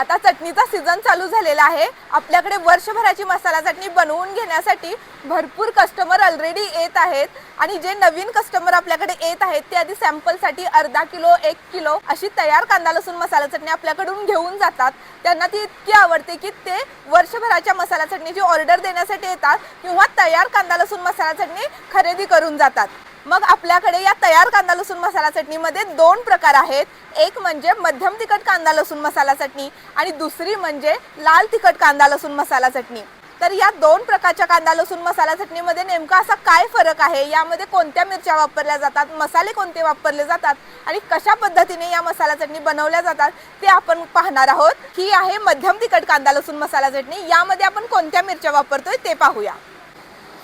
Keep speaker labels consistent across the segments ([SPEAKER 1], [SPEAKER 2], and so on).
[SPEAKER 1] आता चटणीचा सीझन चालू झालेला आहे। आपल्याकडे वर्षभराची मसाला चटणी बनवून घेण्यासाठी भरपूर कस्टमर ऑलरेडी येत आहेत आणि जे नवीन कस्टमर आपल्याकडे येत आहेत ते आधी सॅम्पलसाठी अर्धा किलो 1 किलो अशी तयार कांदा लसूण मसाला चटणी आपल्याकडून घेऊन जातात। त्यांना ती इतकी आवडते की ते वर्षभराच्या मसाला चटणीची ऑर्डर देण्यासाठी येतात किंवा तयार कांदा लसूण मसाला चटणी खरेदी करून जातात। मग आपल्याकडे या तयार कांदा लसूण मसाला चटणीमध्ये 2 प्रकार आहेत। एक म्हणजे मध्यम तिखट कांदा लसूण मसाला चटणी आणि दुसरी म्हणजे लाल तिखट कांदा लसूण मसाला चटणी। तर या 2 प्रकारच्या कांदा लसूण मसाला चटणीमध्ये नेमका असा काय फरक आहे, यामध्ये कोणत्या मिरच्या वापरल्या जातात, मसाले कोणते वापरले जातात आणि कशा पद्धतीने या मसाला चटणी बनवल्या जातात ते आपण पाहणार आहोत। ही आहे मध्यम तिखट कांदा लसूण मसाला चटणी। यामध्ये आपण कोणत्या मिरच्या वापरतोय ते पाहूया।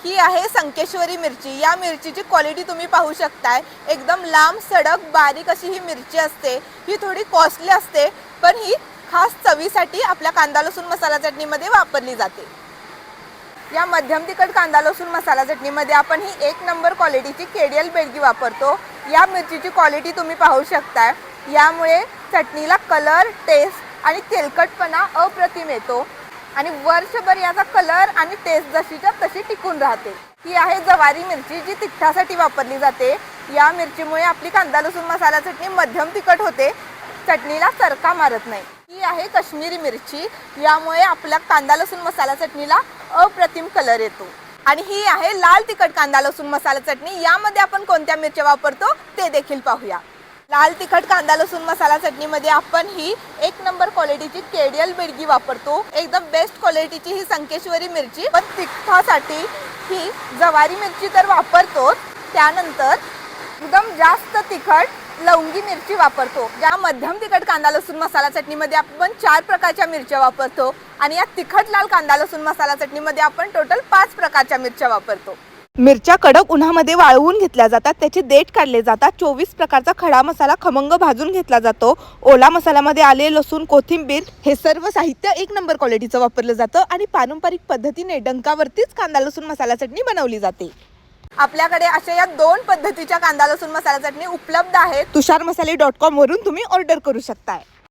[SPEAKER 1] ही आहे संकेश्वरी मिरची। या मिरचीची क्वालिटी तुम्ही पाहू शकताय, एकदम लांब सडक बारीक अशी ही मिरची असते। ही थोडी कॉस्टली असते पण ही खास चवीसाठी आपल्या कांदा लसूण मसाला चटणीमध्ये वापरली जाते। या मध्यम तिखट कांदा लसूण मसाला चटणीमध्ये आपण ही 1 नंबर क्वालिटीची केडियल बेडगी वापरतो। या मिरचीची क्वालिटी तुम्ही पाहू शकताय, यामुळे चटणीला कलर, टेस्ट आणि तेलकटपणा अप्रतिम येतो आणि वर्षभर याचा कलर आणि टेस्ट जशीच्या तशी टिकून राहते। ही आहे जवारी मिरची, जी तिखटासाठी वापरली जाते। या मिरचीमुळे आपली कांदा लसूण मसाला चटणी मध्यम तिखट होते, चटणीला सरका मारत नाही। ही आहे काश्मीरी मिरची, यामुळे आपल्या कांदा लसूण मसाला चटणीला अप्रतिम कलर येतो। आणि ही आहे लाल तिखट कांदा लसूण मसाला चटणी। यामध्ये आपण कोणत्या मिरच्या वापरतो ते देखील पाहूया। लाल तिखट कांदा लसूण मसाला चटणीमध्ये आपण ही 1 नंबर क्वालिटीची केडियल बेडगी वापरतो। एकदम बेस्ट क्वालिटीची ही संकेश्वरी मिरची। पण तिखटासाठी ही जवारी मिरची तर वापरतोच, त्यानंतर एकदम जास्त तिखट लवंगी मिरची वापरतो। या मध्यम तिखट कांदा लसूण मसाला चटणीमध्ये आपण 4 प्रकारच्या मिरच्या वापरतो आणि या तिखट लाल कांदा लसूण मसाला चटणीमध्ये आपण टोटल 5 प्रकारच्या मिरच्या वापरतो। मिरच्या कडक उन्हामध्ये वाळवून घेतल्या जातात, त्याचे देठ काढले जातात। 24 प्रकारचा खडा मसाला खमंग भाजून घेतला जातो। ओला मसाल्यामध्ये आले, लसूण, कोथिंबीर हे सर्व साहित्य 1 नंबर क्वालिटीचं वापरलं जातं आणि पारंपरिक पद्धतीने डंकावरतीच कांदा लसूण मसाला चटणी बनवली जाते। आपल्याकडे अशा या 2 पद्धतीच्या कांदा लसूण मसाला चटणी उपलब्ध आहेत। तुषारमसाले.com वरून तुम्ही ऑर्डर करू शकताय।